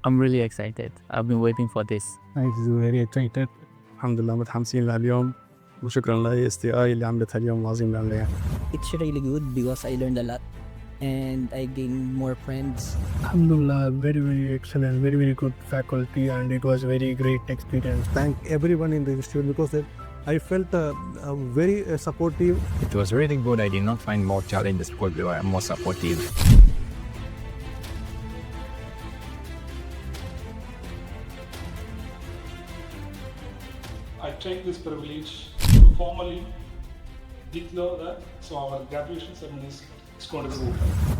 I'm really excited. I've been waiting for this. I'm very excited. الحمد لله متحمسين لليوم وشكرا ل ASTI اللي عملتها اليوم عظيم عليها. It's really good because I learned a lot and I gained more friends. Alhamdulillah, very excellent, very good faculty, and it was very great experience. Thank everyone in the institute because I felt very supportive. It was really good. I did not find more challenges because they were more supportive. I take this privilege to formally declare that our graduation ceremony is going to be over.